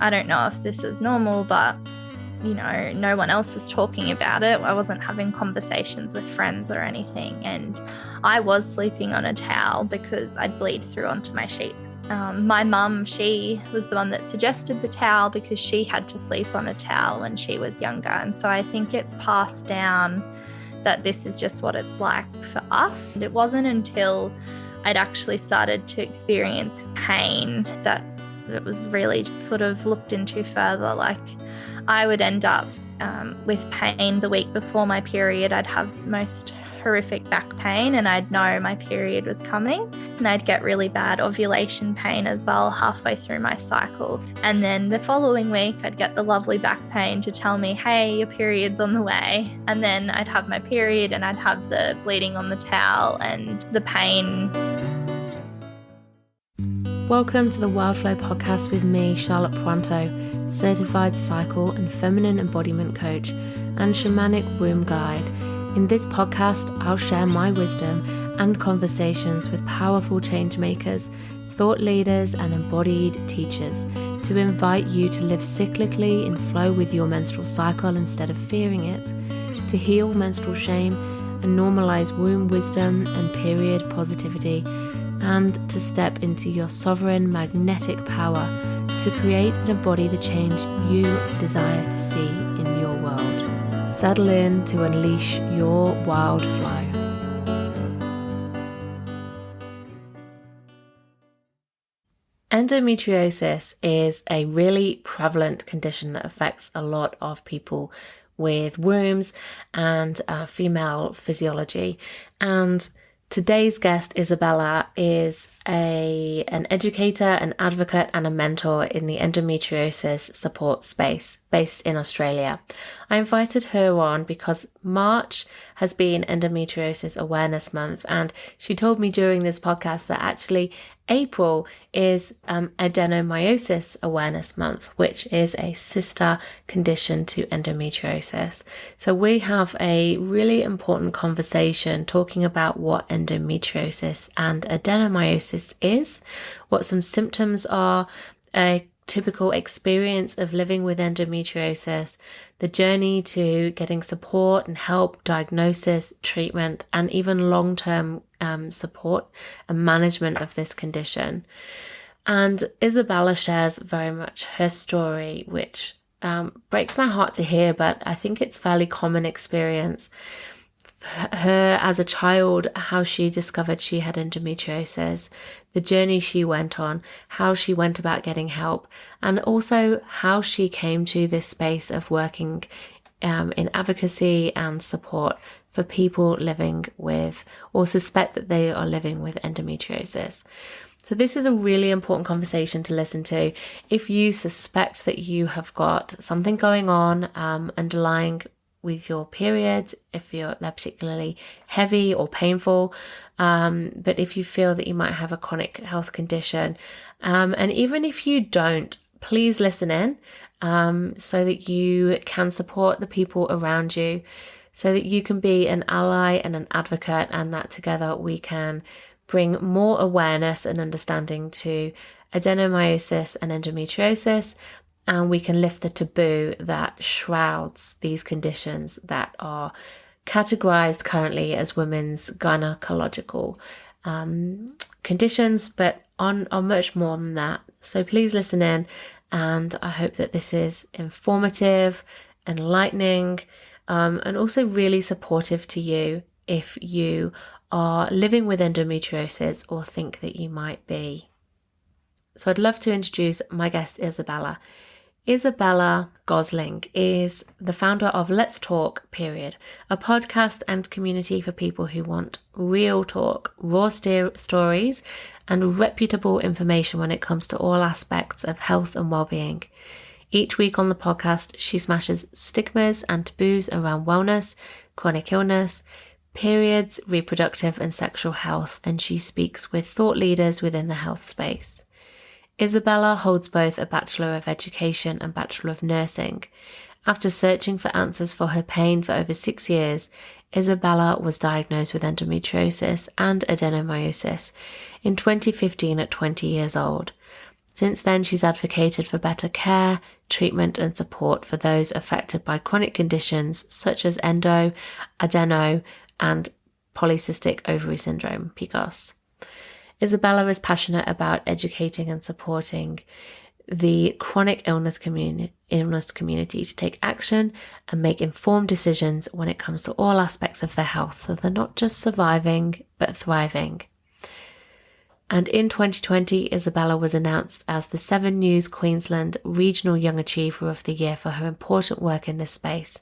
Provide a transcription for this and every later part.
I don't know if this is normal, but no one else is talking about it. I wasn't having conversations with friends or anything. And I was sleeping on a towel because I'd bleed through onto my sheets. My mum, she was the one that suggested the towel because she had to sleep on a towel when she was younger. And so I think it's passed down that this is just what it's like for us. And it wasn't until I'd actually started to experience pain that it was really sort of looked into further. Like I would end up with pain the week before my period. I'd have most horrific back pain and I'd know my period was coming, and I'd get really bad ovulation pain as well halfway through my cycles. And then the following week I'd get the lovely back pain to tell me, hey, your period's on the way. And then I'd have my period and I'd have the bleeding on the towel and the pain. Welcome to the Wildflow podcast with me, Charlotte Puanto, certified cycle and feminine embodiment coach and shamanic womb guide. In this podcast, I'll share my wisdom and conversations with powerful change makers, thought leaders, and embodied teachers to invite you to live cyclically in flow with your menstrual cycle instead of fearing it, to heal menstrual shame and normalize womb wisdom and period positivity, and to step into your sovereign magnetic power to create and embody the change you desire to see in your world. Settle in to unleash your wild flow. Endometriosis is a really prevalent condition that affects a lot of people with wombs and female physiology. And today's guest, Isabella, is an educator, an advocate, and a mentor in the endometriosis support space based in Australia. I invited her on because March has been Endometriosis Awareness Month, and she told me during this podcast that actually April is Adenomyosis Awareness Month, which is a sister condition to endometriosis. So we have a really important conversation talking about what endometriosis and adenomyosis is, what some symptoms are, a typical experience of living with endometriosis, the journey to getting support and help, diagnosis, treatment, and even long-term support and management of this condition. And Isabella shares very much her story, which breaks my heart to hear, but I think it's fairly common experience. Her as a child, how she discovered she had endometriosis, the journey she went on, how she went about getting help, and also how she came to this space of working in advocacy and support for people living with or suspect that they are living with endometriosis. So this is a really important conversation to listen to. If you suspect that you have got something going on underlying with your periods, if they're particularly heavy or painful, but if you feel that you might have a chronic health condition, and even if you don't, please listen in so that you can support the people around you, so that you can be an ally and an advocate, and that together we can bring more awareness and understanding to adenomyosis and endometriosis, and we can lift the taboo that shrouds these conditions that are categorized currently as women's gynecological conditions, but on much more than that. So please listen in, and I hope that this is informative, enlightening, and also really supportive to you if you are living with endometriosis or think that you might be. So I'd love to introduce my guest, Isabella. Isabella Gosling is the founder of Let's Talk, a podcast and community for people who want real talk, raw stories, and reputable information when it comes to all aspects of health and well-being. Each week on the podcast, she smashes stigmas and taboos around wellness, chronic illness, periods, reproductive and sexual health, and she speaks with thought leaders within the health space. Isabella holds both a Bachelor of Education and Bachelor of Nursing. After searching for answers for her pain for over 6 years, Isabella was diagnosed with endometriosis and adenomyosis in 2015 at 20 years old. Since then, she's advocated for better care, treatment and support for those affected by chronic conditions such as endo, adeno and polycystic ovary syndrome, PCOS. Isabella is passionate about educating and supporting the chronic illness community to take action and make informed decisions when it comes to all aspects of their health, so they're not just surviving but thriving. And in 2020, Isabella was announced as the 7 News Queensland Regional Young Achiever of the Year for her important work in this space,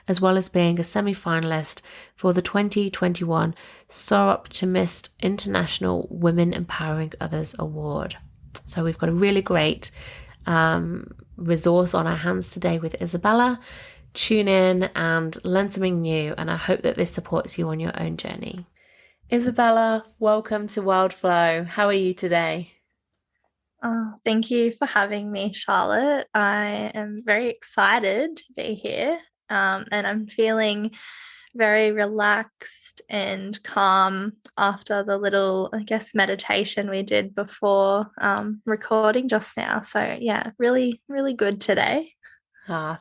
as well as being a semi-finalist for the 2021 So Optimist International Women Empowering Others Award. So we've got a really great resource on our hands today with Isabella. Tune in and learn something new, and I hope that this supports you on your own journey. Isabella, welcome to Wildflow. How are you today? Oh, thank you for having me, Charlotte. I am very excited to be here, and I'm feeling very relaxed and calm after the little, I guess, meditation we did before recording just now. So yeah, really, really good today.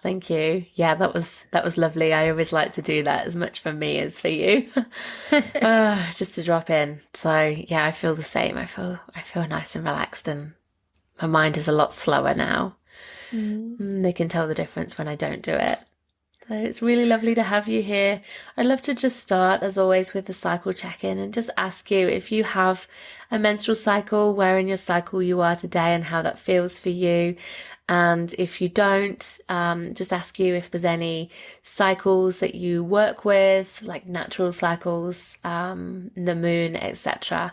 Thank you. Yeah, that was lovely. I always like to do that, as much for me as for you. Just to drop in. So yeah, I feel the same. I feel nice and relaxed, and my mind is a lot slower now. They can tell the difference when I don't do it. So it's really lovely to have you here. I'd love to just start, as always, with the cycle check-in and just ask you if you have a menstrual cycle, where in your cycle you are today and how that feels for you. And if you don't, just ask you if there's any cycles that you work with, like natural cycles, the moon, etc.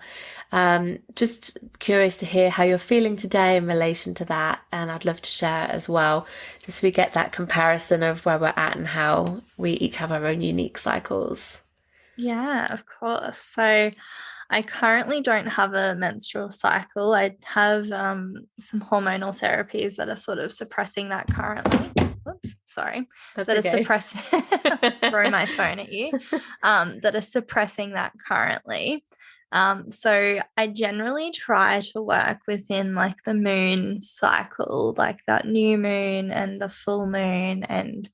Just curious to hear how you're feeling today in relation to that. And I'd love to share as well, just so we get that comparison of where we're at and how we each have our own unique cycles. Yeah, of course. So I currently don't have a menstrual cycle. I have some hormonal therapies that are sort of suppressing that currently. Whoops, sorry. That's that okay. Are suppressing throw my phone at you. That are suppressing that currently. So I generally try to work within like the moon cycle, like that new moon and the full moon, and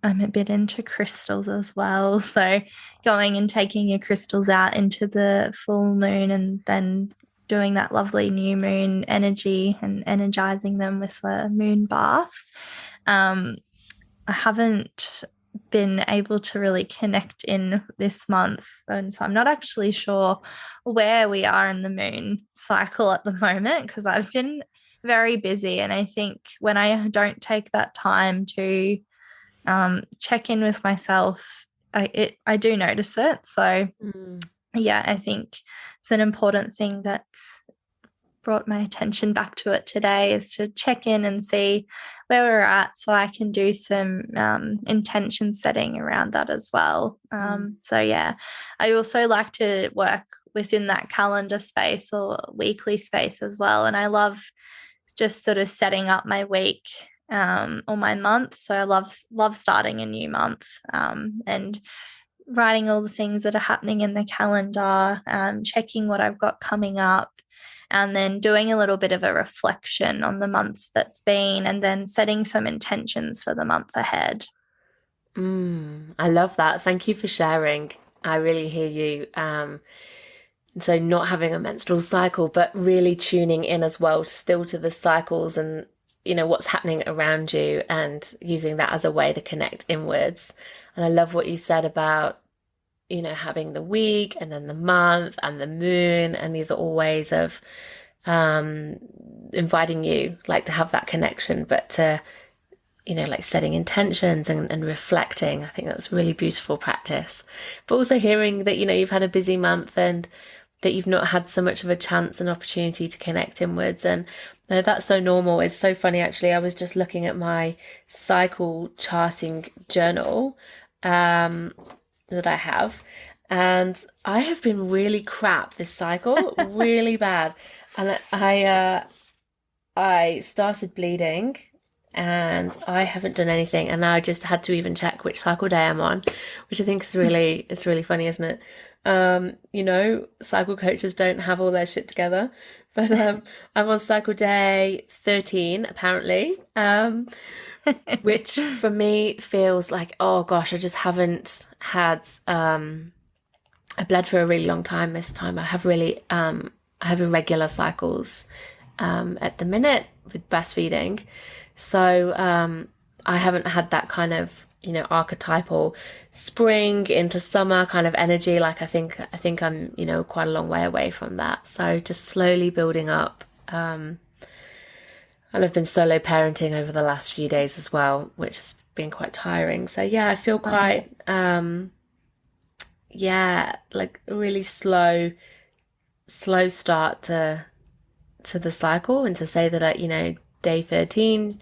I'm a bit into crystals as well. So going and taking your crystals out into the full moon and then doing that lovely new moon energy and energizing them with a moon bath. I haven't been able to really connect in this month, and so I'm not actually sure where we are in the moon cycle at the moment, because I've been very busy, and I think when I don't take that time to check in with myself, I do notice it. So yeah, I think it's an important thing that's brought my attention back to it today, is to check in and see where we're at, so I can do some intention setting around that as well. So yeah, I also like to work within that calendar space or weekly space as well, and I love just sort of setting up my week or my month. So I love starting a new month and writing all the things that are happening in the calendar, checking what I've got coming up, and then doing a little bit of a reflection on the month that's been, and then setting some intentions for the month ahead. I love that. Thank you for sharing. I really hear you. So not having a menstrual cycle, but really tuning in as well, still to the cycles and, you know, what's happening around you, and using that as a way to connect inwards. And I love what you said about, you know, having the week and then the month and the moon. And these are all ways of inviting you, like, to have that connection, but to, you know, like setting intentions and reflecting. I think that's a really beautiful practice. But also hearing that, you know, you've had a busy month and that you've not had so much of a chance and opportunity to connect inwards. And that's so normal. It's so funny, actually. I was just looking at my cycle charting journal that I have, and I have been really crap this cycle, really bad. And I started bleeding, and I haven't done anything, and now I just had to even check which cycle day I'm on, which I think is really, it's really funny, isn't it? Cycle coaches don't have all their shit together. But I'm on cycle day 13, apparently, which for me feels like, oh gosh, I just haven't had, I bled for a really long time this time. I have irregular cycles at the minute with breastfeeding. So I haven't had that kind of, archetypal spring into summer kind of energy. Like I think I'm, quite a long way away from that. So just slowly building up. And I've been solo parenting over the last few days as well, which has been quite tiring. So yeah, I feel quite, like a really slow start to the cycle, and to say that day 13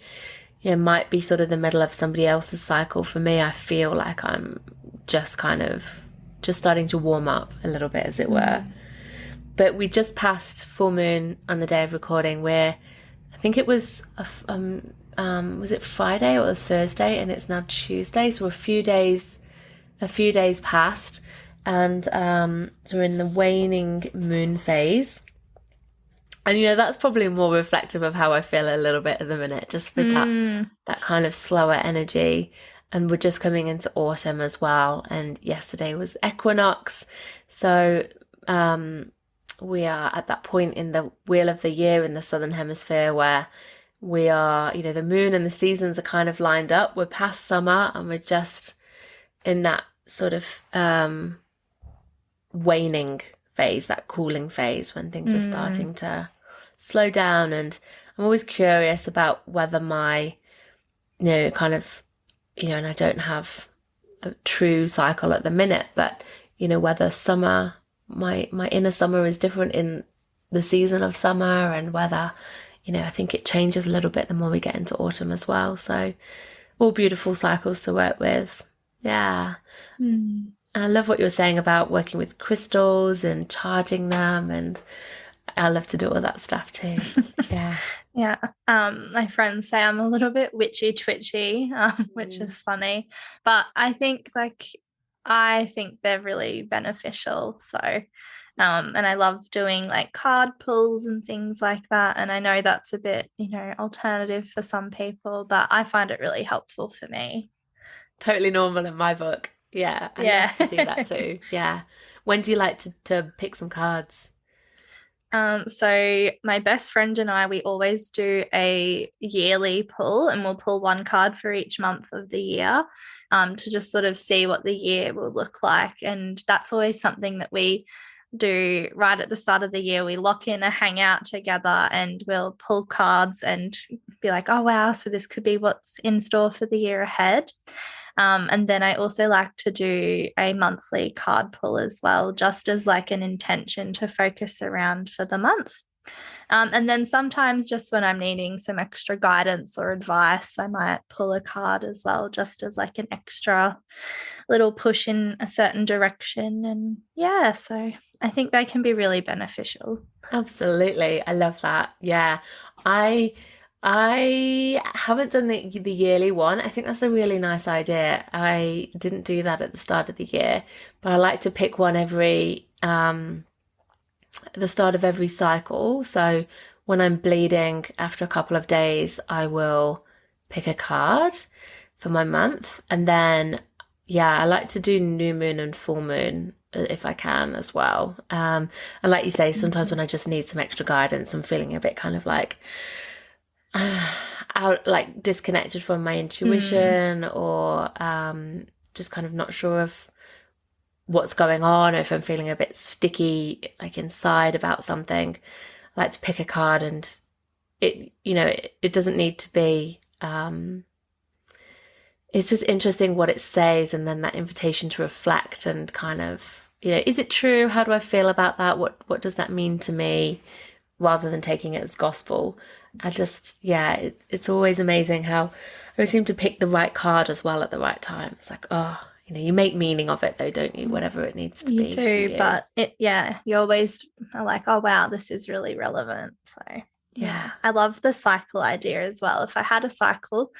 might be sort of the middle of somebody else's cycle. For me, I feel like I'm just kind of just starting to warm up a little bit, as it were. But we just passed full moon on the day of recording, where I think it was was it Friday or Thursday, and it's now Tuesday, so a few days passed, and so we're in the waning moon phase. And that's probably more reflective of how I feel a little bit at the minute, just with that kind of slower energy. And we're just coming into autumn as well. And yesterday was equinox. So we are at that point in the wheel of the year in the Southern Hemisphere where we are, the moon and the seasons are kind of lined up. We're past summer and we're just in that sort of waning phase, that cooling phase, when things are starting to slow down. And I'm always curious about whether my kind of and I don't have a true cycle at the minute, but whether summer, my inner summer is different in the season of summer, and whether I think it changes a little bit the more we get into autumn as well. So all beautiful cycles to work with. Yeah. I love what you were saying about working with crystals and charging them, and I love to do all that stuff too. Yeah. Yeah. My friends say I'm a little bit witchy twitchy, which is funny, but I think they're really beneficial. So, and I love doing like card pulls and things like that. And I know that's a bit, alternative for some people, but I find it really helpful for me. Totally normal in my book. Yeah, I love to do that too. Yeah. When do you like to pick some cards? So my best friend and I, we always do a yearly pull, and we'll pull one card for each month of the year, to just sort of see what the year will look like. And that's always something that we do right at the start of the year. We lock in a hangout together and we'll pull cards and be like, oh, wow, so this could be what's in store for the year ahead. And then I also like to do a monthly card pull as well, just as like an intention to focus around for the month. And then sometimes just when I'm needing some extra guidance or advice, I might pull a card as well, just as like an extra little push in a certain direction. And yeah, so I think they can be really beneficial. Absolutely. I love that. Yeah. I haven't done the yearly one. I think that's a really nice idea. I didn't do that at the start of the year, but I like to pick one every the start of every cycle. So when I'm bleeding, after a couple of days, I will pick a card for my month. And then I like to do new moon and full moon if I can as well. And like you say, sometimes when I just need some extra guidance, I'm feeling a bit kind of like out, like disconnected from my intuition, or just kind of not sure of what's going on, or if I'm feeling a bit sticky like inside about something. I like to pick a card, and it doesn't need to be it's just interesting what it says, and then that invitation to reflect and kind of, is it true? How do I feel about that? What does that mean to me? Rather than taking it as gospel. I just, it's always amazing how I always seem to pick the right card as well at the right time. It's like, you make meaning of it though, don't you? Whatever it needs to be. You do, but you always are like, oh wow, this is really relevant. So yeah, I love the cycle idea as well. If I had a cycle,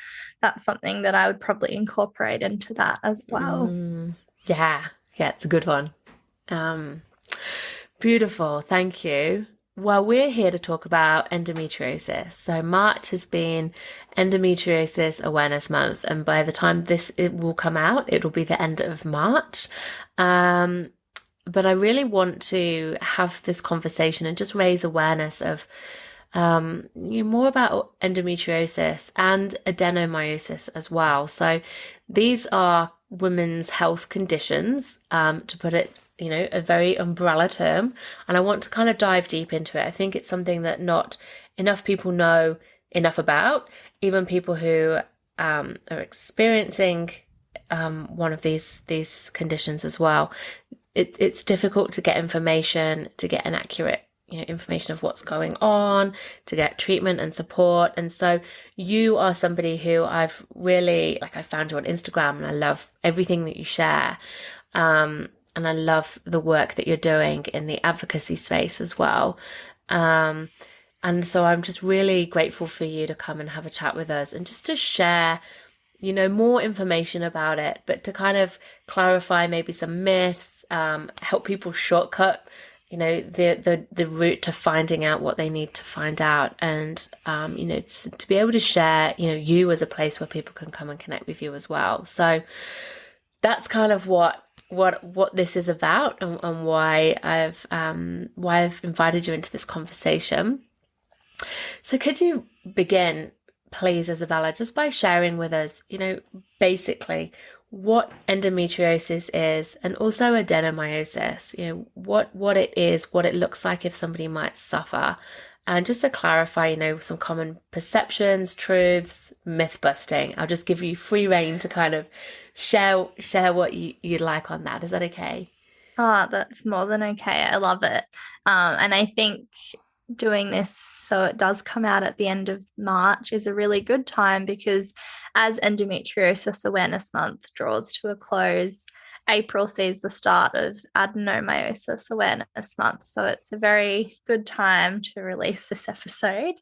that's something that I would probably incorporate into that as well. Yeah, it's a good one. Um, Beautiful. Thank you. Well, we're here to talk about endometriosis. So March has been Endometriosis Awareness Month, and by the time it will come out, it will be the end of March. Um, but I really want to have this conversation and just raise awareness of more about endometriosis and adenomyosis as well. So these are women's health conditions, to put it, a very umbrella term. And I want to kind of dive deep into it. I think it's something that not enough people know enough about, even people who are experiencing one of these conditions as well. It's difficult to get information, to get an accurate information of what's going on, to get treatment and support. And so you are somebody who I've really, I found you on Instagram and I love everything that you share. And I love the work that you're doing in the advocacy space as well. And so I'm just really grateful for you to come and have a chat with us and just to share, more information about it, but to kind of clarify maybe some myths, help people shortcut the route to finding out what they need to find out, and to be able to share you as a place where people can come and connect with you as well. So that's kind of what this is about, and why I've invited you into this conversation. So could you begin, please, Isabella, just by sharing with us basically what endometriosis is, and also adenomyosis, what it is, what it looks like if somebody might suffer, and just to clarify, some common perceptions, truths, myth busting. I'll just give you free rein to kind of share what you'd like on that. Is that okay? Oh, that's more than okay. I love it. And I think doing this so it does come out at the end of March is a really good time, because as Endometriosis Awareness Month draws to a close, April sees the start of Adenomyosis Awareness Month. So it's a very good time to release this episode.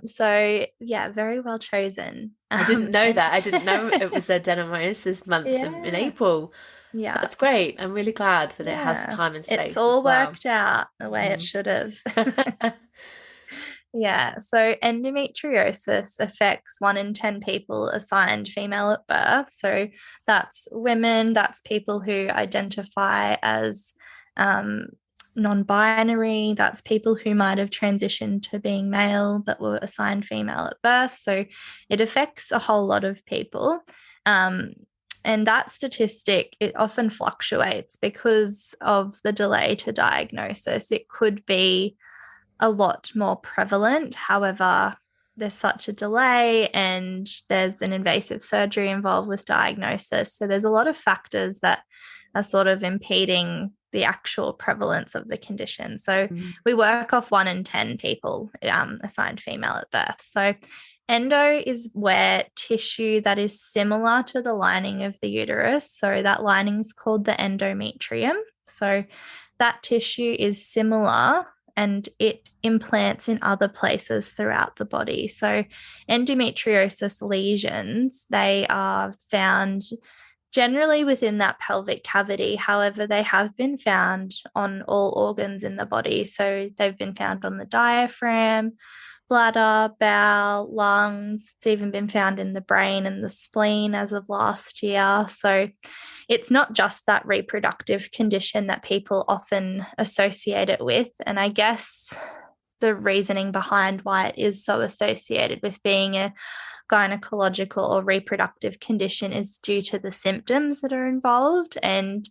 So yeah, very well chosen. I didn't know that. I didn't know it was Adenomyosis Month in April. Yeah. That's great. I'm really glad that it has time and space. It's all worked out the way it should have. Yeah. So endometriosis affects 1 in 10 people assigned female at birth. So that's women, that's people who identify as non-binary, that's people who might have transitioned to being male but were assigned female at birth. So it affects a whole lot of people. And that statistic, it often fluctuates because of the delay to diagnosis. It could be a lot more prevalent. However, there's such a delay and there's an invasive surgery involved with diagnosis. So there's a lot of factors that are sort of impeding the actual prevalence of the condition. So we work off 1 in 10 people assigned female at birth. So endo is where tissue that is similar to the lining of the uterus. So that lining is called the endometrium. So that tissue is similar and it implants in other places throughout the body. So endometriosis lesions, they are found generally within that pelvic cavity. However, they have been found on all organs in the body. So they've been found on the diaphragm, bladder, bowel, lungs. It's even been found in the brain and the spleen as of last year. So it's not just that reproductive condition that people often associate it with. And I guess the reasoning behind why it is so associated with being a gynecological or reproductive condition is due to the symptoms that are involved. And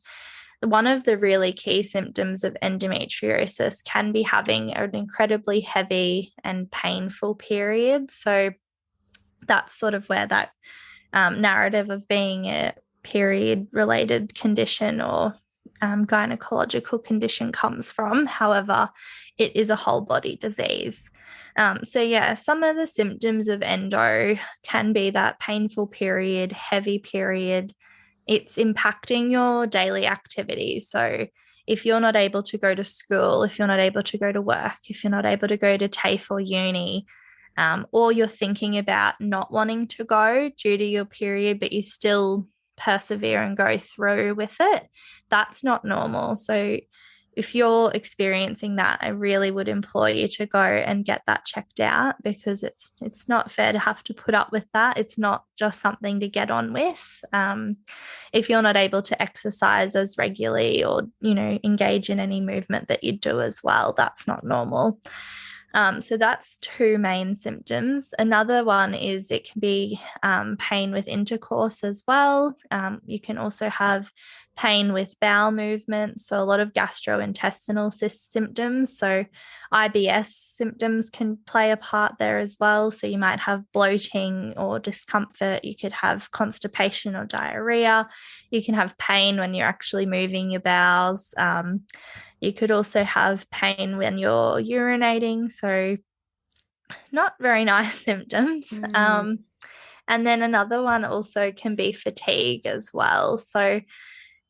one of the really key symptoms of endometriosis can be having an incredibly heavy and painful period. So that's sort of where that narrative of being a period-related condition or gynecological condition comes from. However, it is a whole body disease. So yeah, some of the symptoms of endo can be that painful period, heavy period. It's impacting your daily activities. So if you're not able to go to school, if you're not able to go to work, if you're not able to go to TAFE or uni, or you're thinking about not wanting to go due to your period, but you still persevere and go through with it. That's not normal. So if you're experiencing that, I really would implore you to go and get that checked out, because it's not fair to have to put up with that. It's not just something to get on with. If you're not able to exercise as regularly or, engage in any movement that you do as well, that's not normal. So that's two main symptoms. Another one is it can be pain with intercourse as well. You can also have pain with bowel movements, so a lot of gastrointestinal symptoms. So IBS symptoms can play a part there as well. So you might have bloating or discomfort. You could have constipation or diarrhea. You can have pain when you're actually moving your bowels. You could also have pain when you're urinating, so not very nice symptoms. And then another one also can be fatigue as well. So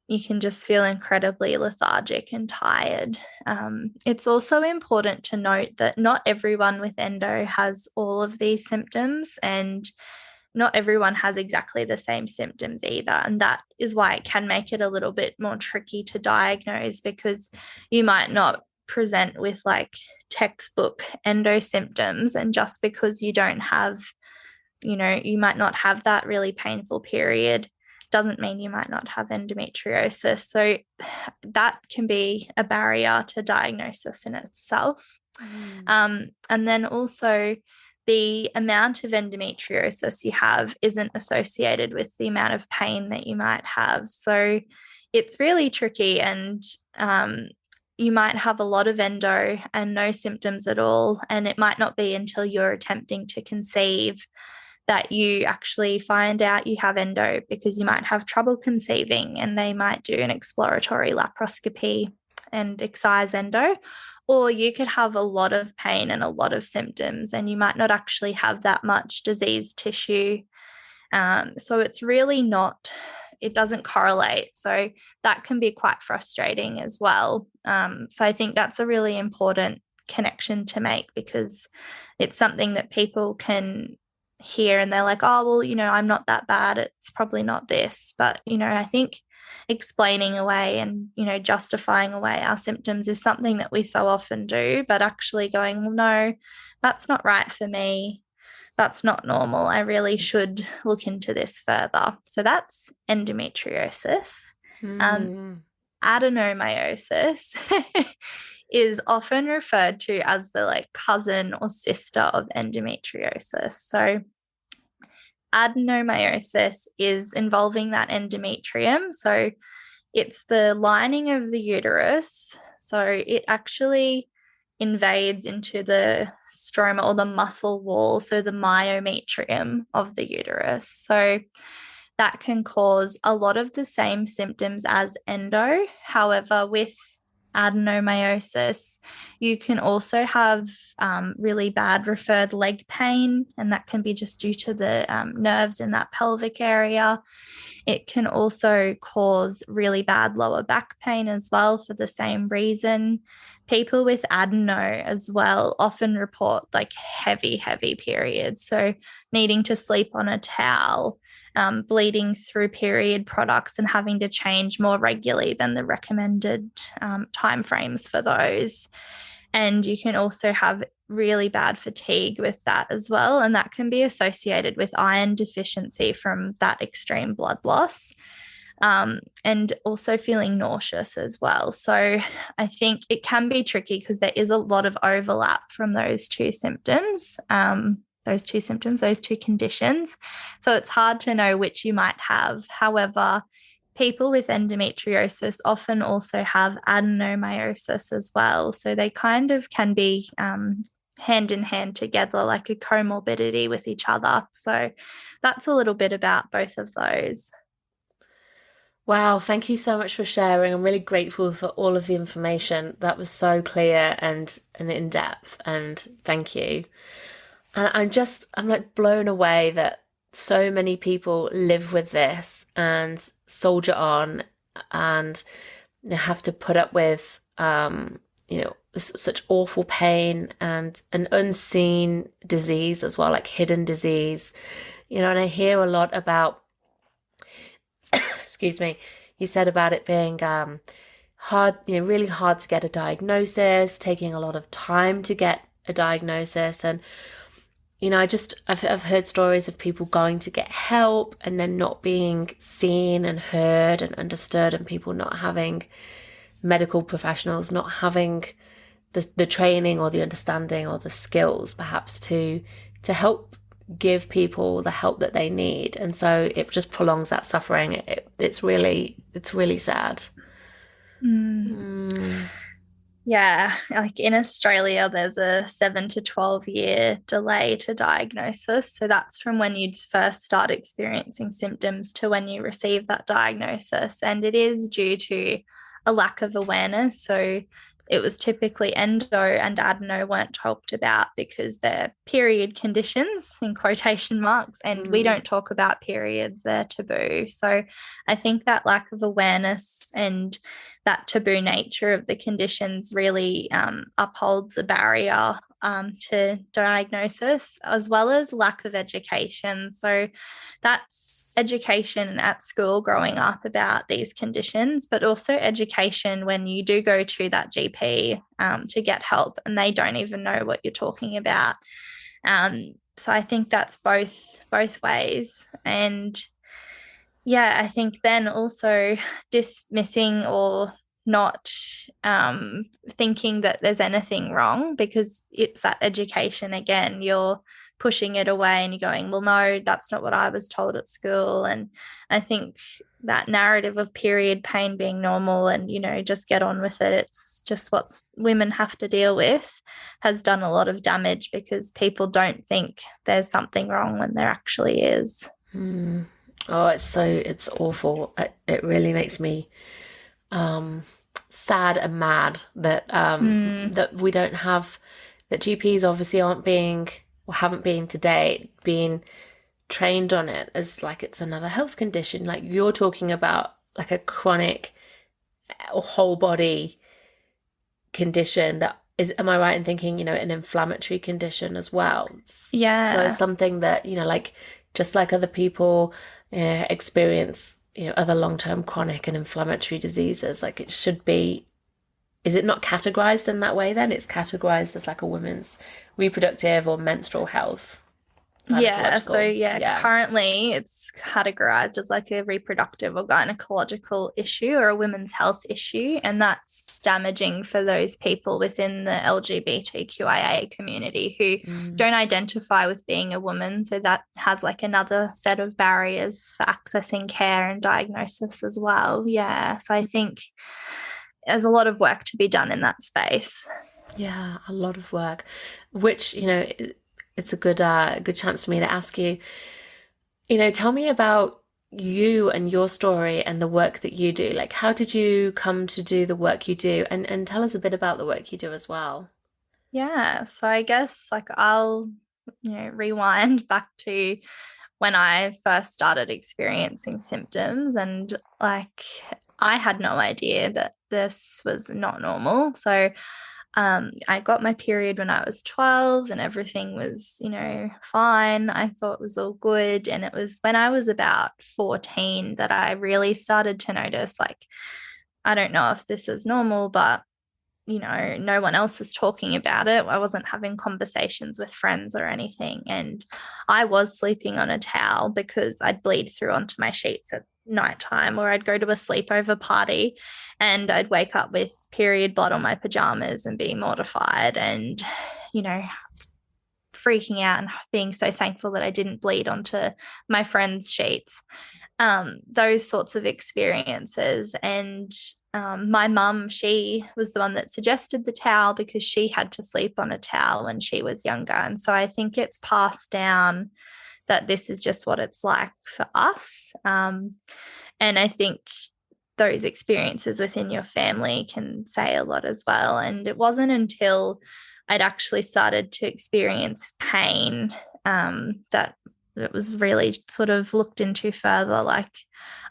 you can just feel incredibly lethargic and tired. It's also important to note that not everyone with endo has all of these symptoms, and not everyone has exactly the same symptoms either. And that is why it can make it a little bit more tricky to diagnose, because you might not present with like textbook endo symptoms. And just because you don't have, you might not have that really painful period doesn't mean you might not have endometriosis. So that can be a barrier to diagnosis in itself. And then also, the amount of endometriosis you have isn't associated with the amount of pain that you might have. So it's really tricky, and you might have a lot of endo and no symptoms at all. And it might not be until you're attempting to conceive that you actually find out you have endo, because you might have trouble conceiving and they might do an exploratory laparoscopy and excise endo. Or you could have a lot of pain and a lot of symptoms, and you might not actually have that much diseased tissue. So it's really not, it doesn't correlate. So that can be quite frustrating as well. So I think that's a really important connection to make, because it's something that people can hear and they're like, oh, well, I'm not that bad. It's probably not this. But, I think explaining away and, justifying away our symptoms is something that we so often do, but actually going, well, no, that's not right for me. That's not normal. I really should look into this further. So that's endometriosis. Adenomyosis is often referred to as the cousin or sister of endometriosis. So adenomyosis is involving that endometrium. So it's the lining of the uterus. So it actually invades into the stroma or the muscle wall, so the myometrium of the uterus. So that can cause a lot of the same symptoms as endo. However, with adenomyosis, you can also have really bad referred leg pain, and that can be just due to the nerves in that pelvic area. It can also cause really bad lower back pain as well for the same reason. People with adeno as well often report heavy periods, so needing to sleep on a towel, bleeding through period products and having to change more regularly than the recommended timeframes for those. And you can also have really bad fatigue with that as well. And that can be associated with iron deficiency from that extreme blood loss. And also feeling nauseous as well. So I think it can be tricky because there is a lot of overlap from those two symptoms. Those two conditions. So it's hard to know which you might have. However, people with endometriosis often also have adenomyosis as well. So they kind of can be hand in hand together, like a comorbidity with each other. So that's a little bit about both of those. Wow, thank you so much for sharing. I'm really grateful for all of the information. That was so clear and in depth, and thank you. And I'm blown away that so many people live with this and soldier on and have to put up with, such awful pain and an unseen disease as well, like hidden disease. And I hear a lot about excuse me, you said about it being hard, really hard to get a diagnosis, taking a lot of time to get a diagnosis. And, I've heard stories of people going to get help and then not being seen and heard and understood, and people not having medical professionals, not having the training or the understanding or the skills perhaps to help give people the help that they need. And so it just prolongs that suffering. It's really sad. Yeah, like in Australia, there's a 7 to 12 year delay to diagnosis. So that's from when you first start experiencing symptoms to when you receive that diagnosis. And it is due to a lack of awareness. So it was typically endo and adeno weren't talked about because they're period conditions in quotation marks, and we don't talk about periods, they're taboo. So I think that lack of awareness and that taboo nature of the conditions really upholds a barrier to diagnosis, as well as lack of education. So that's education at school growing up about these conditions, but also education when you do go to that GP to get help and they don't even know what you're talking about. So I think that's both ways. And yeah, I think then also dismissing or not thinking that there's anything wrong, because it's that education again. You're pushing it away and you're going, well, no, that's not what I was told at school. And I think that narrative of period pain being normal and, just get on with it, it's just what women have to deal with, has done a lot of damage because people don't think there's something wrong when there actually is. Oh, it's awful. It really makes me sad and mad that that we don't have, that GPs obviously aren't being, or haven't been to date, being trained on it as like it's another health condition. Like you're talking about like a chronic or whole body condition that is, am I right in thinking, an inflammatory condition as well? Yeah. So something that, like just like other people experience, other long-term chronic and inflammatory diseases, like it should be, is it not categorized in that way then? It's categorized as like a woman's reproductive or menstrual health. Yeah, so currently it's categorized as like a reproductive or gynecological issue or a women's health issue, and that's damaging for those people within the LGBTQIA community who don't identify with being a woman. So that has like another set of barriers for accessing care and diagnosis as well. Yeah, so I think there's a lot of work to be done in that space. Yeah, a lot of work, which, it's a good chance for me to ask you, tell me about you and your story and the work that you do. Like, how did you come to do the work you do? And tell us a bit about the work you do as well. Yeah, so I guess like I'll, rewind back to when I first started experiencing symptoms, and like I had no idea that this was not normal. So I got my period when I was 12 and everything was, fine. I thought it was all good. And it was when I was about 14 that I really started to notice, like, I don't know if this is normal, but, no one else is talking about it. I wasn't having conversations with friends or anything. And I was sleeping on a towel because I'd bleed through onto my sheets at nighttime, or I'd go to a sleepover party and I'd wake up with period blood on my pajamas and be mortified and, freaking out and being so thankful that I didn't bleed onto my friends' sheets. Those sorts of experiences. And my mum, she was the one that suggested the towel because she had to sleep on a towel when she was younger. And so I think it's passed down that this is just what it's like for us. And I think those experiences within your family can say a lot as well. And it wasn't until I'd actually started to experience pain that it was really sort of looked into further. Like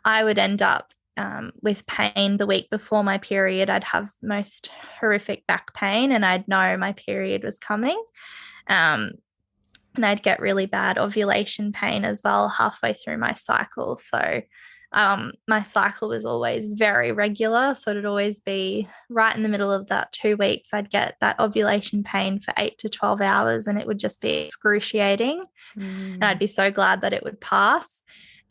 I would end up with pain the week before my period. I'd have most horrific back pain and I'd know my period was coming. And I'd get really bad ovulation pain as well halfway through my cycle. So My cycle was always very regular. So it'd always be right in the middle of that 2 weeks. I'd get that ovulation pain for 8 to 12 hours, and it would just be excruciating. And I'd be so glad that it would pass.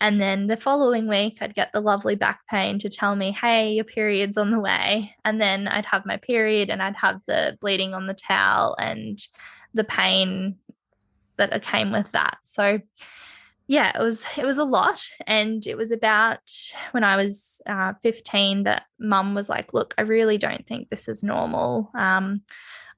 And then the following week, I'd get the lovely back pain to tell me, hey, your period's on the way. And then I'd have my period and I'd have the bleeding on the towel and the pain that came with that. So yeah, it was a lot. And it was about when I was 15 that mum was like, look, I really don't think this is normal.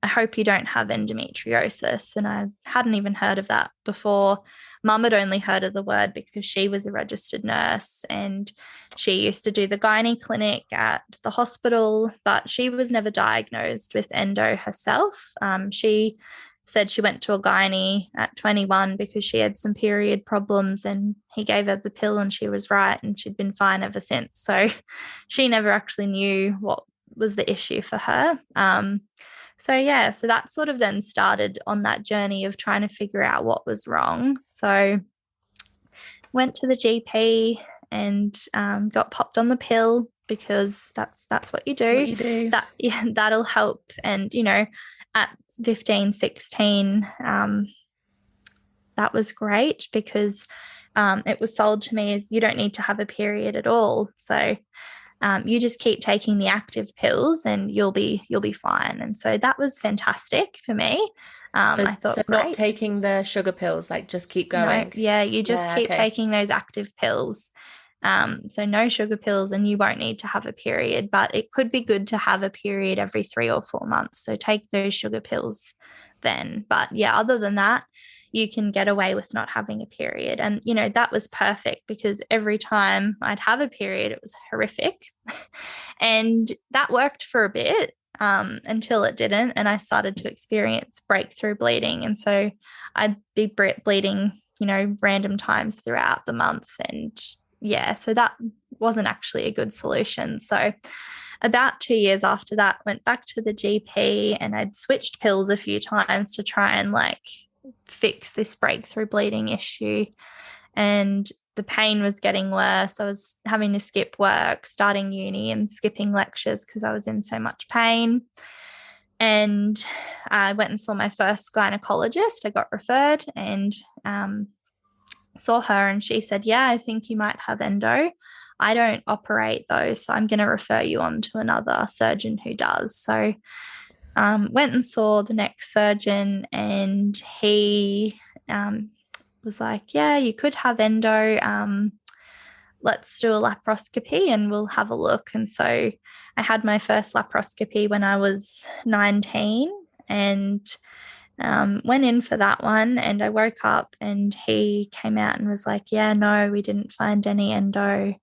I hope you don't have endometriosis. And I hadn't even heard of that before. Mum had only heard of the word because she was a registered nurse and she used to do the gynae clinic at the hospital, but she was never diagnosed with endo herself. She said she went to a gynae at 21 because she had some period problems, and he gave her the pill and she was right, and she'd been fine ever since. So she never actually knew what was the issue for her. So that sort of then started on that journey of trying to figure out what was wrong. So went to the GP and got popped on the pill because that's what you do. That's what you do. That'll help. And, you know, at 15, 16, that was great because it was sold to me as you don't need to have a period at all. So you just keep taking the active pills and you'll be fine. And so that was fantastic for me. I thought, great. Not taking the sugar pills, like just keep going. No, yeah, you just keep taking those active pills. So no sugar pills, and you won't need to have a period, but it could be good to have a period every 3 or 4 months. So take those sugar pills then. But yeah, other than that, you can get away with not having a period. And, you know, that was perfect because every time I'd have a period, it was horrific. And that worked for a bit until it didn't. And I started to experience breakthrough bleeding. And so I'd be bleeding, you know, random times throughout the month. And yeah, so that wasn't actually a good solution. So about 2 years after that, went back to the GP and I'd switched pills a few times to try and like fix this breakthrough bleeding issue. And the pain was getting worse. I was having to skip work, starting uni and skipping lectures because I was in so much pain. And I went and saw my first gynecologist. I got referred and saw her, and she said, yeah, I think you might have endo. I don't operate those, so I'm going to refer you on to another surgeon who does. So went and saw the next surgeon, and he was like, yeah, you could have endo. Let's do a laparoscopy and we'll have a look. And so I had my first laparoscopy when I was 19 and went in for that one. And I woke up and he came out and was like, yeah, no, we didn't find any endo.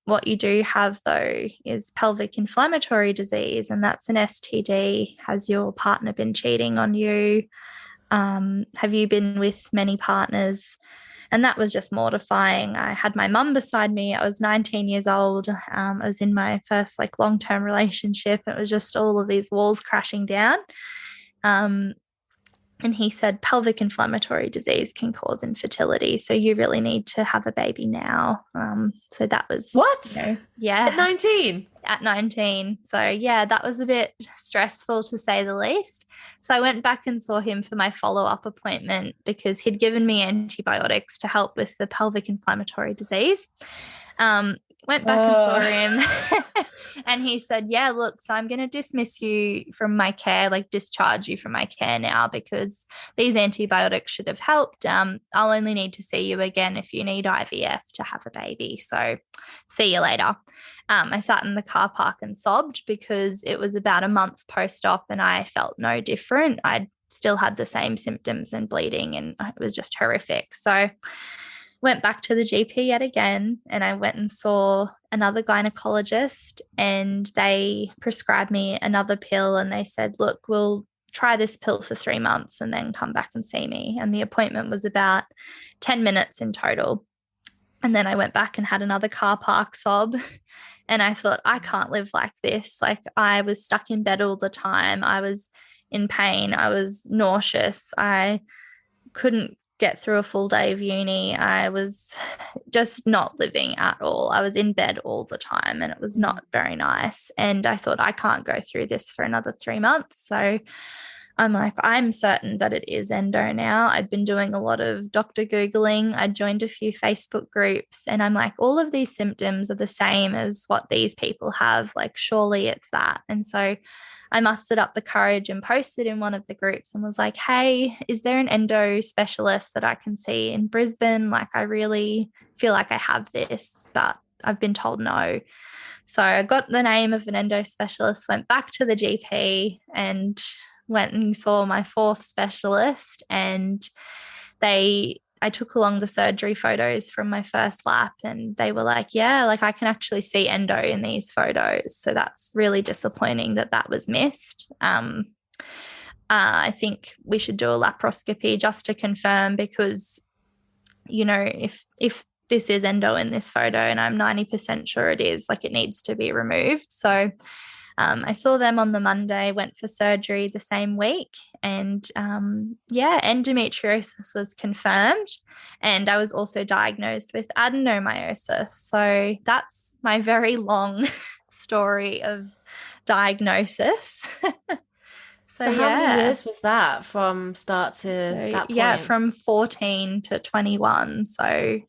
What you do have, though, is pelvic inflammatory disease, and that's an STD. Has your partner been cheating on you? Have you been with many partners? And that was just mortifying. I had my mum beside me. I was 19 years old. I was in my first like long-term relationship. It was just all of these walls crashing down. And he said pelvic inflammatory disease can cause infertility. So you really need to have a baby now. So that was... What? You know, yeah. At 19? At 19. So yeah, that was a bit stressful to say the least. So I went back and saw him for my follow-up appointment because he'd given me antibiotics to help with the pelvic inflammatory disease. Went back and saw him and he said, yeah, look, so I'm going to dismiss you from my care, like discharge you from my care now because these antibiotics should have helped. I'll only need to see you again if you need IVF to have a baby. So see you later. I sat in the car park and sobbed because it was about a month post-op and I felt no different. I still had the same symptoms and bleeding and it was just horrific. So went back to the GP yet again and I went and saw another gynecologist and they prescribed me another pill and they said, look, we'll try this pill for 3 months and then come back and see me. And the appointment was about 10 minutes in total. And then I went back and had another car park sob. And I thought, I can't live like this. Like I was stuck in bed all the time. I was in pain. I was nauseous. I couldn't get through a full day of uni, I was just not living at all. I was in bed all the time and it was not very nice. And I thought, I can't go through this for another 3 months. So I'm like, I'm certain that it is endo now. I'd been doing a lot of doctor Googling. I'd joined a few Facebook groups and I'm like, all of these symptoms are the same as what these people have. Like, surely it's that. And so I mustered up the courage and posted in one of the groups and was like, hey, is there an endo specialist that I can see in Brisbane? Like, I really feel like I have this, but I've been told no. So I got the name of an endo specialist, went back to the GP and went and saw my fourth specialist, and I took along the surgery photos from my first lap and they were like, yeah, like I can actually see endo in these photos. So that's really disappointing that that was missed. I think we should do a laparoscopy just to confirm because, you know, if this is endo in this photo and I'm 90% sure it is, like it needs to be removed. So I saw them on the Monday, went for surgery the same week, and endometriosis was confirmed. And I was also diagnosed with adenomyosis. So that's my very long story of diagnosis. So how many years was that from start to that point? Yeah, from 14 to 21. So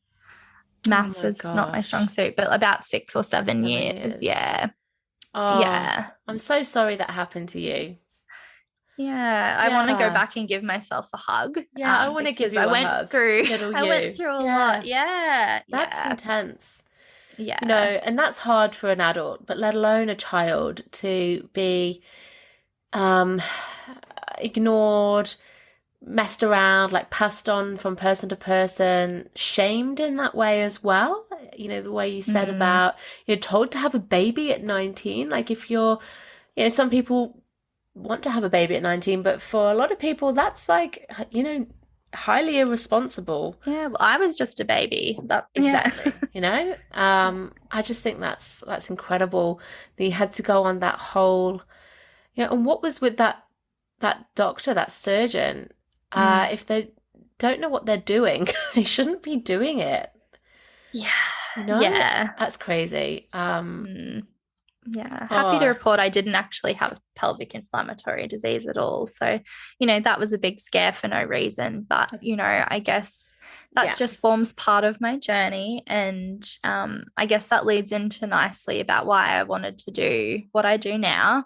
maths is not my strong suit, but about 6 or 7 years. Yeah. Oh, yeah. I'm so sorry that happened to you. Yeah, I want to go back and give myself a hug. Yeah, I want to give you a hug. I went through a lot. Yeah. That's intense. Yeah. You know, and that's hard for an adult, but let alone a child to be ignored, messed around, like passed on from person to person, shamed in that way as well. You know, the way you said about you're told to have a baby at 19. Like if you're, you know, some people want to have a baby at 19, but for a lot of people, that's like, you know, highly irresponsible. Yeah, well, I was just a baby. Exactly. You know, I just think that's incredible that you had to go on that whole, you know, and what was with that doctor, that surgeon? If they don't know what they're doing, they shouldn't be doing it. Yeah. You know? Yeah. That's crazy. Yeah. Happy to report I didn't actually have pelvic inflammatory disease at all. So, you know, that was a big scare for no reason. But, you know, I guess that just forms part of my journey. And I guess that leads into nicely about why I wanted to do what I do now.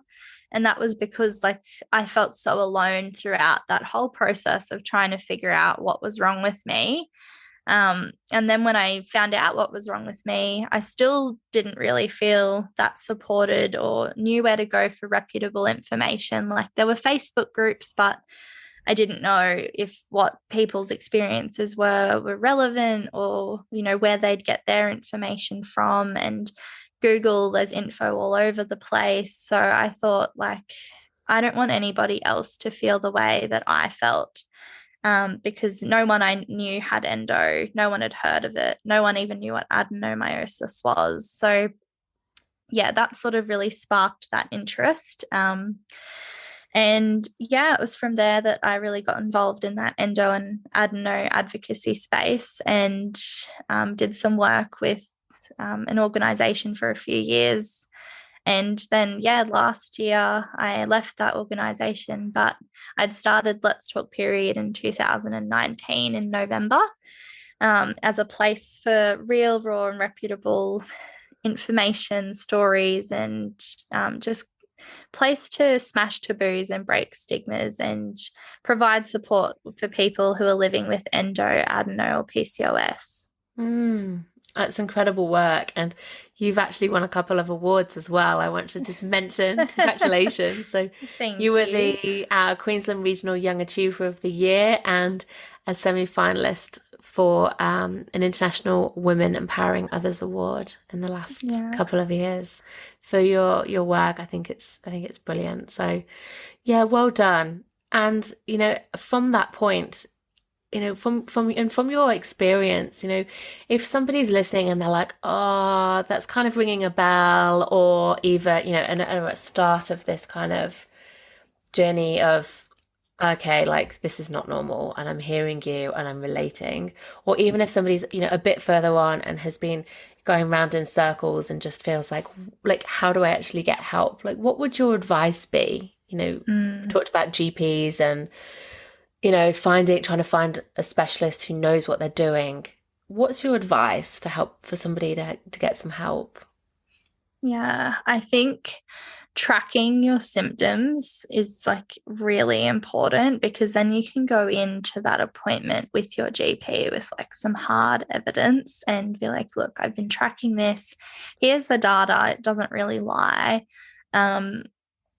And that was because, like, I felt so alone throughout that whole process of trying to figure out what was wrong with me. And then when I found out what was wrong with me, I still didn't really feel that supported or knew where to go for reputable information. Like, there were Facebook groups, but I didn't know if what people's experiences were relevant or, you know, where they'd get their information from. And Google, there's info all over the place. So I thought, like, I don't want anybody else to feel the way that I felt, because no one I knew had endo, no one had heard of it, no one even knew what adenomyosis was. So yeah, that sort of really sparked that interest. And yeah, it was from there that I really got involved in that endo and adeno advocacy space and did some work with an organization for a few years. And then, yeah, last year I left that organization, but I'd started Let's Talk Period in 2019 in November, as a place for real, raw and reputable information, stories, and just place to smash taboos and break stigmas and provide support for people who are living with endo, adeno, or PCOS. That's incredible work. And you've actually won a couple of awards as well. I want to just mention, congratulations. So you were the Queensland Regional Young Achiever of the Year and a semi-finalist for an International Women Empowering Others Award in the last couple of years for your work. I think it's brilliant. So yeah, well done. And you know, from that point, you know, from your experience, you know, if somebody's listening and they're like, oh, that's kind of ringing a bell, or either, you know, at a start of this kind of journey of, okay, like this is not normal and I'm hearing you and I'm relating. Or even if somebody's, a bit further on and has been going round in circles and just feels like how do I actually get help? Like what would your advice be? We Mm. talked about GPs and, trying to find a specialist who knows what they're doing. What's your advice to help for somebody to get some help? Yeah, I think tracking your symptoms is like really important because then you can go into that appointment with your GP with like some hard evidence and be like, look, I've been tracking this. Here's the data. It doesn't really lie. Um,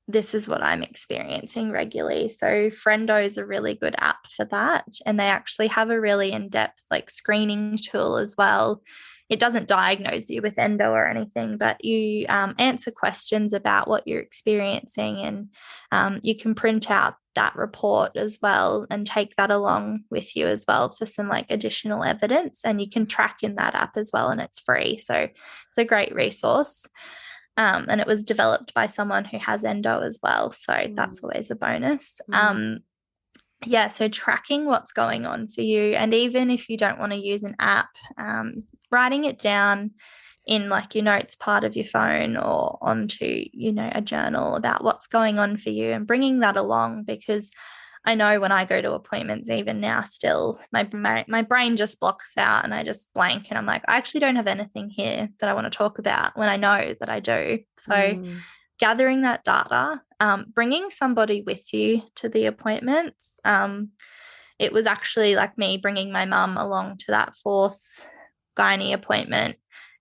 this is what I'm experiencing regularly. So Friendo is a really good app for that. And they actually have a really in-depth like screening tool as well. It doesn't diagnose you with endo or anything, but you answer questions about what you're experiencing, and you can print out that report as well and take that along with you as well for some like additional evidence. And you can track in that app as well, and it's free. So it's a great resource. And it was developed by someone who has endo as well. So that's Mm, always a bonus. mm. Yeah, so tracking what's going on for you. And even if you don't want to use an app, writing it down in like your notes part of your phone or onto, a journal about what's going on for you and bringing that along, because I know when I go to appointments, even now, still my brain just blocks out and I just blank and I'm like, I actually don't have anything here that I want to talk about when I know that I do. So Mm. gathering that data, bringing somebody with you to the appointments. It was actually like me bringing my mum along to that fourth gynae appointment.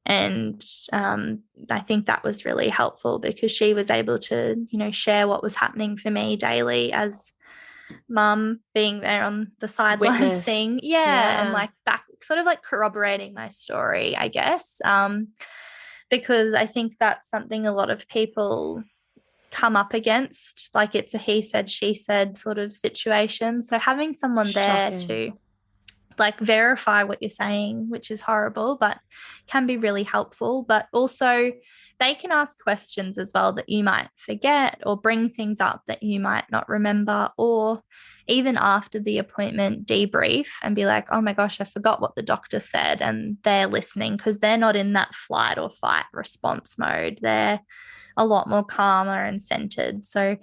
And I think that was really helpful because she was able to, share what was happening for me daily as mum, being there on the sidelines, Witness. seeing, yeah, and Yeah. like back, sort of like corroborating my story, I guess. Because I think that's something a lot of people come up against, like it's a he said she said sort of situation. So having someone there Shocking. to like verify what you're saying, which is horrible, but can be really helpful. But also, they can ask questions as well that you might forget or bring things up that you might not remember, or even after the appointment, debrief and be like, oh my gosh, I forgot what the doctor said. And they're listening because they're not in that flight or fight response mode. They're a lot more calmer and centered. So,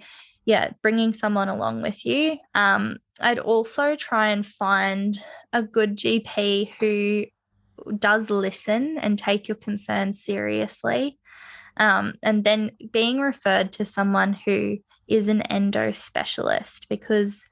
yeah, bringing someone along with you. I'd also try and find a good GP who does listen and take your concerns seriously. And then being referred to someone who is an endo specialist, because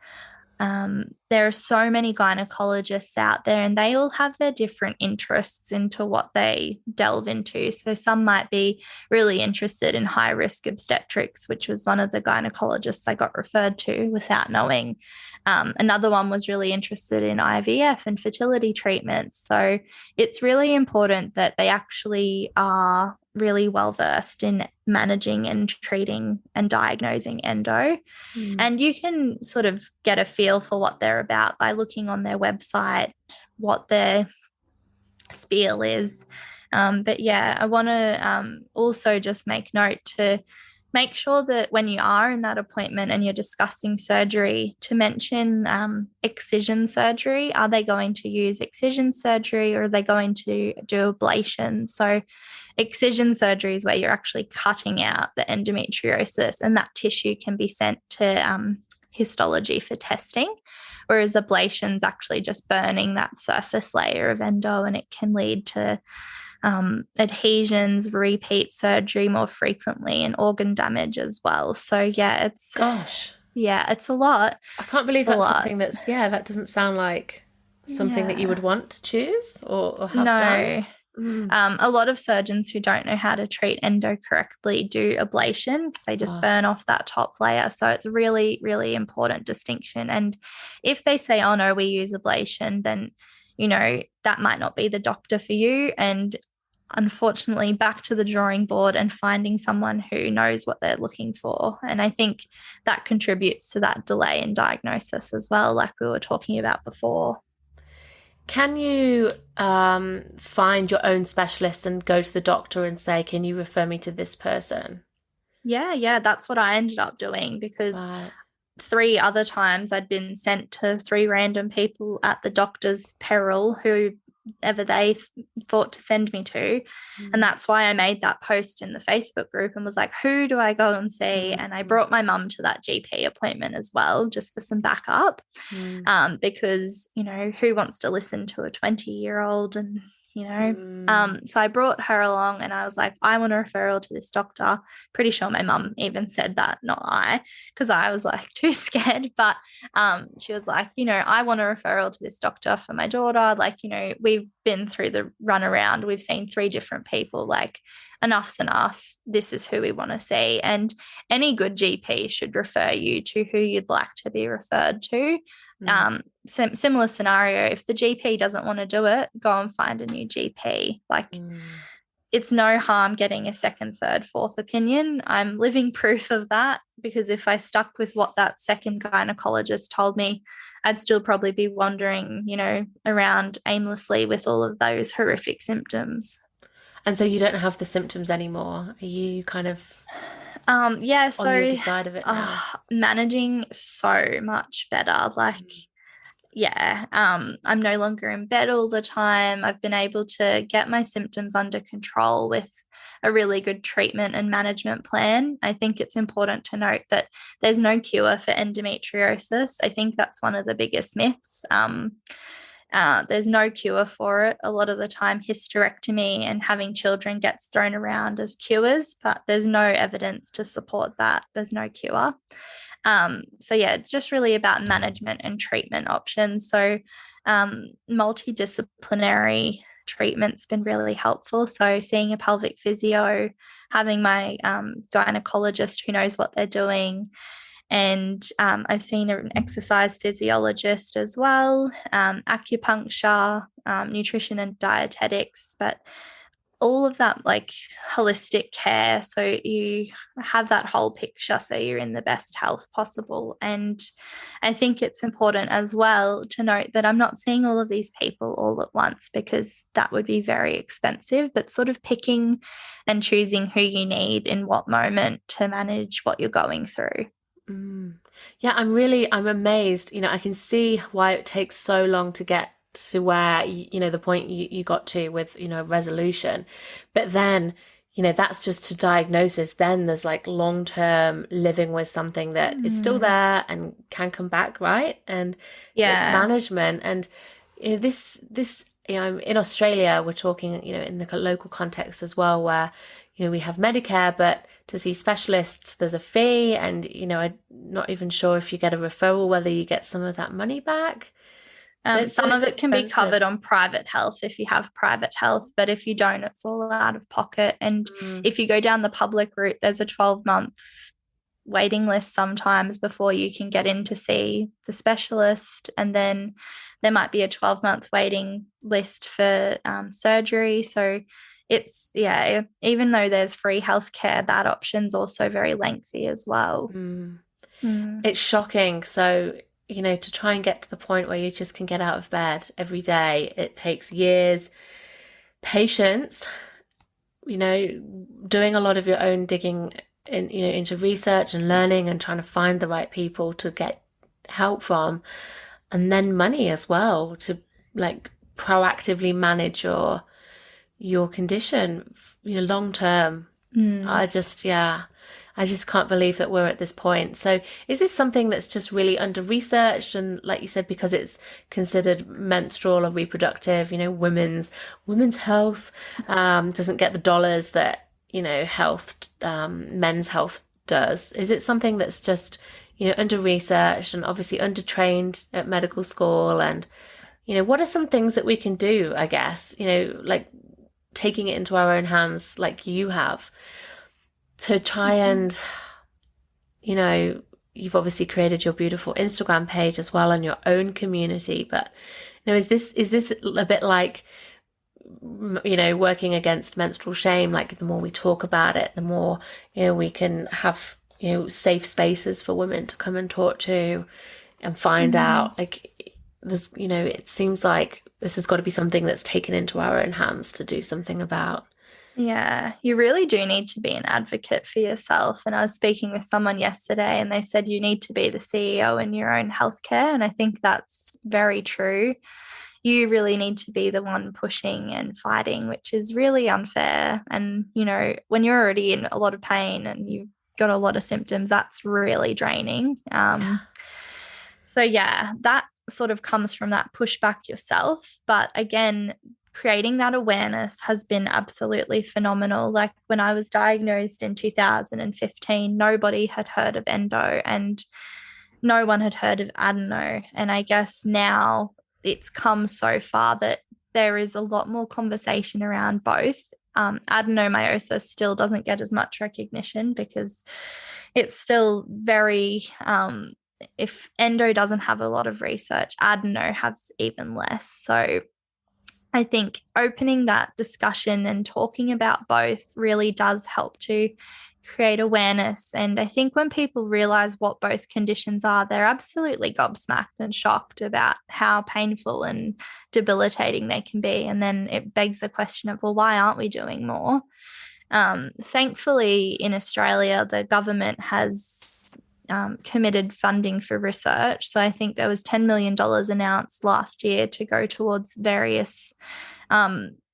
there are so many gynecologists out there and they all have their different interests into what they delve into. So some might be really interested in high risk obstetrics, which was one of the gynecologists I got referred to without knowing. Another one was really interested in IVF and fertility treatments. So it's really important that they actually are really well versed in managing and treating and diagnosing endo. Mm. And you can sort of get a feel for what they're about by looking on their website, what their spiel is. But yeah, I want to also just make note to make sure that when you are in that appointment and you're discussing surgery, to mention excision surgery. Are they going to use excision surgery or are they going to do ablation? So excision surgery is where you're actually cutting out the endometriosis and that tissue can be sent to histology for testing, whereas ablation is actually just burning that surface layer of endo and it can lead to adhesions, repeat surgery more frequently, and organ damage as well. So Gosh, it's a lot. I can't believe A that's lot. something that doesn't sound like something that you would Yeah. want to choose or have done. No. Mm. A lot of surgeons who don't know how to treat endo correctly do ablation because they just Oh, burn off that top layer. So it's a really, really important distinction. And if they say, oh no, we use ablation, then, that might not be the doctor for you. And unfortunately, back to the drawing board and finding someone who knows what they're looking for. And I think that contributes to that delay in diagnosis as well, like we were talking about before. can you find your own specialist and go to the doctor and say, can you refer me to this person? Yeah, that's what I ended up doing because Right. 3 other times I'd been sent to 3 random people at the doctor's peril, whoever they thought to send me to. And that's why I made that post in the Facebook group and was like, who do I go and see? And I brought my mum to that GP appointment as well, just for some backup. Because, you know, who wants to listen to a 20-year-old? And, you know, so I brought her along and I was like, I want a referral to this doctor. Pretty sure my mum even said that, not I, because I was like too scared. But she was like, you know, I want a referral to this doctor for my daughter. Like, you know, we've been through the runaround. We've seen 3 different people. Like, enough's enough. This is who we want to see. And any good GP should refer you to who you'd like to be referred to. Similar scenario, if the GP doesn't want to do it, go and find a new GP. Like, it's no harm getting a second, third, fourth opinion. I'm living proof of that, because if I stuck with what that second gynecologist told me, I'd still probably be wandering, you know, around aimlessly with all of those horrific symptoms. And so you don't have the symptoms anymore. Are you kind of so on the other side of it now? Managing so much better. Like, I'm no longer in bed all the time. I've been able to get my symptoms under control with a really good treatment and management plan. I think it's important to note that there's no cure for endometriosis. I think that's one of the biggest myths. There's no cure for it. A lot of the time, hysterectomy and having children gets thrown around as cures, but there's no evidence to support that. There's no cure. It's just really about management and treatment options. So multidisciplinary treatment's been really helpful. So seeing a pelvic physio, having my gynecologist who knows what they're doing. And I've seen an exercise physiologist as well, acupuncture, nutrition and dietetics, but all of that like holistic care. So you have that whole picture, so you're in the best health possible. And I think it's important as well to note that I'm not seeing all of these people all at once, because that would be very expensive, but sort of picking and choosing who you need in what moment to manage what you're going through. Yeah, I'm amazed. You know, I can see why it takes so long to get to where, you know, the point you got to with, you know, resolution. But then, you know, that's just to diagnosis. Then there's like long-term living with something that is still there and can come back, right? And so it's management. And you know, this, you know, in Australia, we're talking, you know, in the local context as well, where, you know, we have Medicare, but to see specialists, there's a fee. And, you know, I'm not even sure if you get a referral, whether you get some of that money back. Some of it can be covered on private health if you have private health, but if you don't, it's all out of pocket. And if you go down the public route, there's a 12-month waiting list sometimes before you can get in to see the specialist. And then there might be a 12-month waiting list for surgery. So it's, even though there's free healthcare, that option's also very lengthy as well. It's shocking. So, you know, to try and get to the point where you just can get out of bed every day, it takes years, patience, you know, doing a lot of your own digging in, you know, into research and learning and trying to find the right people to get help from, and then money as well to like proactively manage your condition, you know, long term. I just can't believe that we're at this point. So is this something that's just really under researched? And like you said, because it's considered menstrual or reproductive, you know, women's health doesn't get the dollars that, you know, men's health does. Is it something that's just, you know, under researched and obviously under trained at medical school? And, you know, what are some things that we can do, I guess, you know, like taking it into our own hands like you have, to try and, you know, you've obviously created your beautiful Instagram page as well and your own community, but, you know, is this a bit like, you know, working against menstrual shame? Like the more we talk about it, the more, you know, we can have, you know, safe spaces for women to come and talk to and find out. Like there's, you know, it seems like this has got to be something that's taken into our own hands to do something about. Yeah, you really do need to be an advocate for yourself. And I was speaking with someone yesterday and they said you need to be the CEO in your own healthcare. And I think that's very true. You really need to be the one pushing and fighting, which is really unfair. And, when you're already in a lot of pain and you've got a lot of symptoms, that's really draining. So, yeah, that sort of comes from that pushback yourself. But again, creating that awareness has been absolutely phenomenal. Like when I was diagnosed in 2015, nobody had heard of endo and no one had heard of adeno. And I guess now it's come so far that there is a lot more conversation around both. Adenomyosis still doesn't get as much recognition because it's still very, if endo doesn't have a lot of research, adeno has even less. So I think opening that discussion and talking about both really does help to create awareness. And I think when people realize what both conditions are, they're absolutely gobsmacked and shocked about how painful and debilitating they can be. And then it begs the question of, well, why aren't we doing more? Thankfully, in Australia, the government has committed funding for research. So I think there was $10 million announced last year to go towards various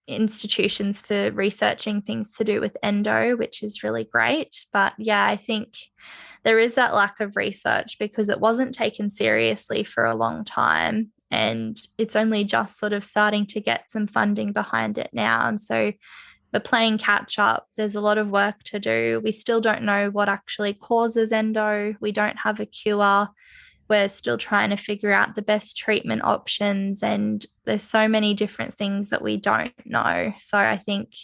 institutions for researching things to do with endo, which is really great. But yeah, I think there is that lack of research because it wasn't taken seriously for a long time. And it's only just sort of starting to get some funding behind it now. And so we're playing catch up. There's a lot of work to do. We still don't know what actually causes endo. We don't have a cure. We're still trying to figure out the best treatment options. And there's so many different things that we don't know. So I think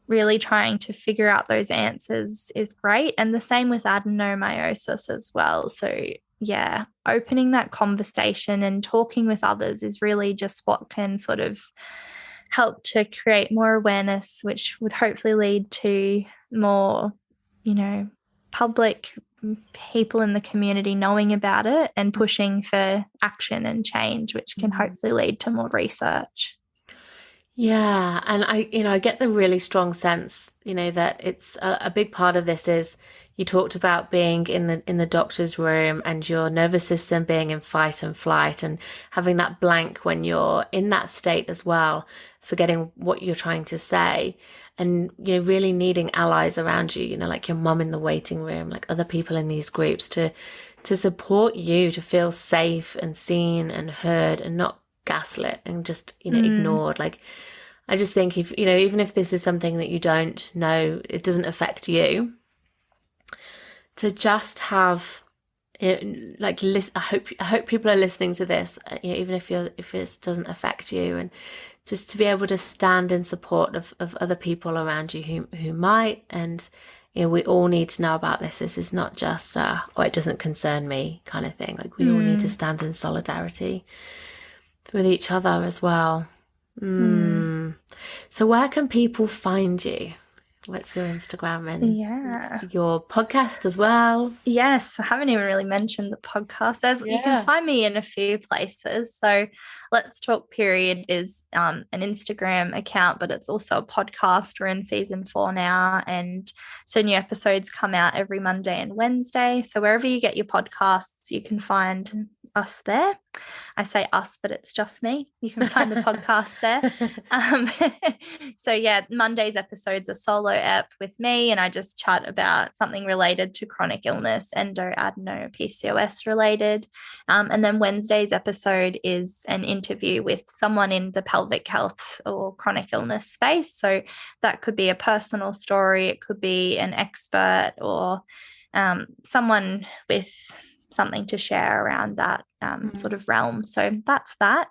really trying to figure out those answers is great. And the same with adenomyosis as well. So yeah, opening that conversation and talking with others is really just what can sort of help to create more awareness, which would hopefully lead to more, public people in the community knowing about it and pushing for action and change, which can hopefully lead to more research. Yeah, and I get the really strong sense, that it's a big part of this is you talked about being in the doctor's room and your nervous system being in fight and flight and having that blank when you're in that state as well, forgetting what you're trying to say, and really needing allies around you, like your mum in the waiting room, like other people in these groups to support you, to feel safe and seen and heard and not gaslit and just ignored. Like I just think if even if this is something that you don't know, it doesn't affect you, to just have listen. I hope people are listening to this, even if it doesn't affect you, and just to be able to stand in support of other people around you who might. And we all need to know about this. This is not just it doesn't concern me kind of thing. Like we all need to stand in solidarity with each other as well. So where can people find you? What's your Instagram and your podcast as well? Yes, I haven't even really mentioned the podcast. You can find me in a few places. So Let's Talk Period is an Instagram account, but it's also a podcast. We're in season 4 now. And so new episodes come out every Monday and Wednesday. So wherever you get your podcasts, you can find us there. I say us, but it's just me. You can find the podcast there. So yeah, Monday's episodes are solo ep with me, and I just chat about something related to chronic illness, endo, adeno, PCOS related. And then Wednesday's episode is an interview with someone in the pelvic health or chronic illness space. So that could be a personal story, it could be an expert, or someone with something to share around that sort of realm. So that's that.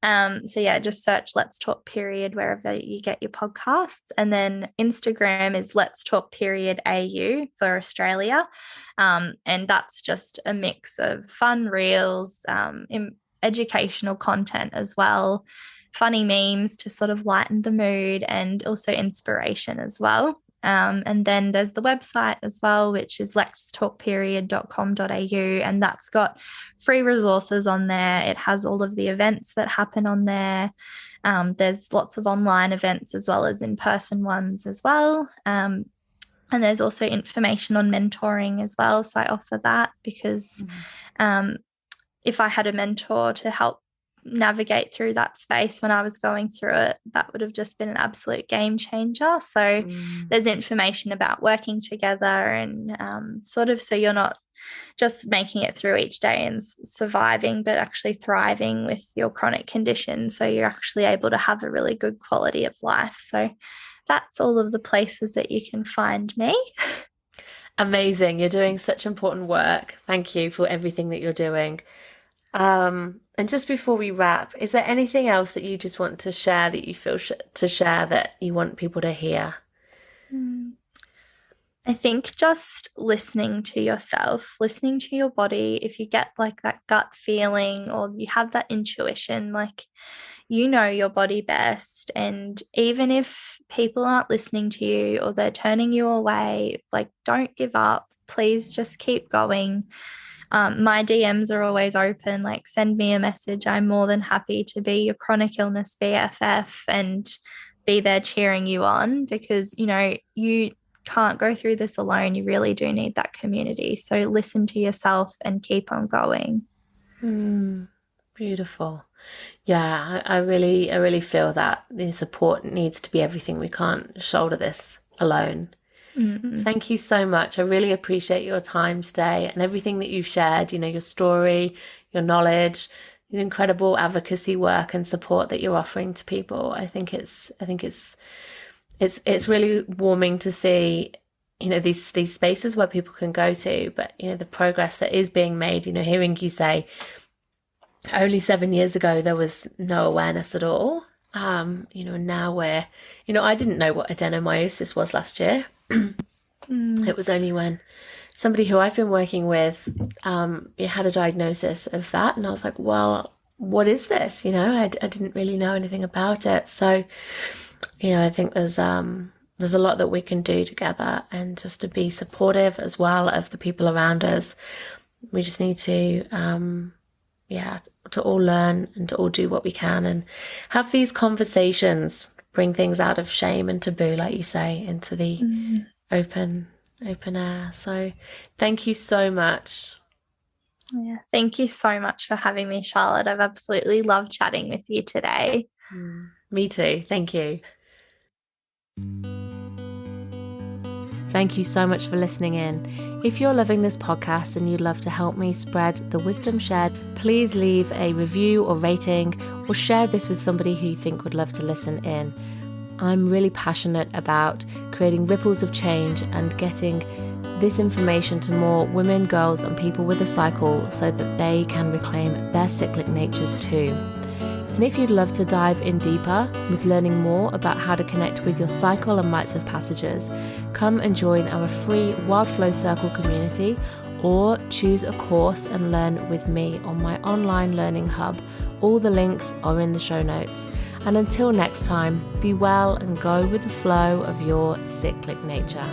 So yeah, just search Let's Talk Period wherever you get your podcasts. And then Instagram is Let's Talk Period AU for Australia. And that's just a mix of fun reels, educational content as well, funny memes to sort of lighten the mood, and also inspiration as well. And then there's the website as well, which is letstalkperiod.com.au, and that's got free resources on there. It has all of the events that happen on there. There's lots of online events as well as in-person ones as well. And there's also information on mentoring as well. So I offer that because if I had a mentor to help navigate through that space when I was going through it, that would have just been an absolute game changer. So there's information about working together and sort of so you're not just making it through each day and surviving, but actually thriving with your chronic condition. So you're actually able to have a really good quality of life. So that's all of the places that you can find me. Amazing. You're doing such important work. Thank you for everything that you're doing. And just before we wrap, is there anything else that you just want to share that you feel to share that you want people to hear? I think just listening to yourself, listening to your body, if you get like that gut feeling or you have that intuition, like you know your body best. And even if people aren't listening to you or they're turning you away, like don't give up. Please just keep going. My DMs are always open. Like send me a message. I'm more than happy to be your chronic illness BFF and be there cheering you on because, you know, you can't go through this alone. You really do need that community. So listen to yourself and keep on going. Beautiful. Yeah, I really feel that the support needs to be everything. We can't shoulder this alone. Thank you so much. I really appreciate your time today and everything that you've shared, you know, your story, your knowledge, the incredible advocacy work and support that you're offering to people. I think it's really warming to see, you know, these spaces where people can go to, but you know, the progress that is being made, you know, hearing you say only 7 years ago there was no awareness at all. You know, now we're, you know, I didn't know what adenomyosis was last year. It was only when somebody who I've been working with had a diagnosis of that, and I was like, well, what is this? You know, I didn't really know anything about it. So, you know, I think there's a lot that we can do together, and just to be supportive as well of the people around us. We just need to to all learn and to all do what we can and have these conversations, bring things out of shame and taboo, like you say, into the open air. So thank you so much. Yeah, thank you so much for having me, Charlotte. I've absolutely loved chatting with you today. Me too. Thank you. Thank you so much for listening in. If you're loving this podcast and you'd love to help me spread the wisdom shared, please leave a review or rating or share this with somebody who you think would love to listen in. I'm really passionate about creating ripples of change and getting this information to more women, girls and people with a cycle so that they can reclaim their cyclic natures too. And if you'd love to dive in deeper with learning more about how to connect with your cycle and rites of passages, come and join our free Wild Flow Circle community or choose a course and learn with me on my online learning hub. All the links are in the show notes. And until next time, be well and go with the flow of your cyclic nature.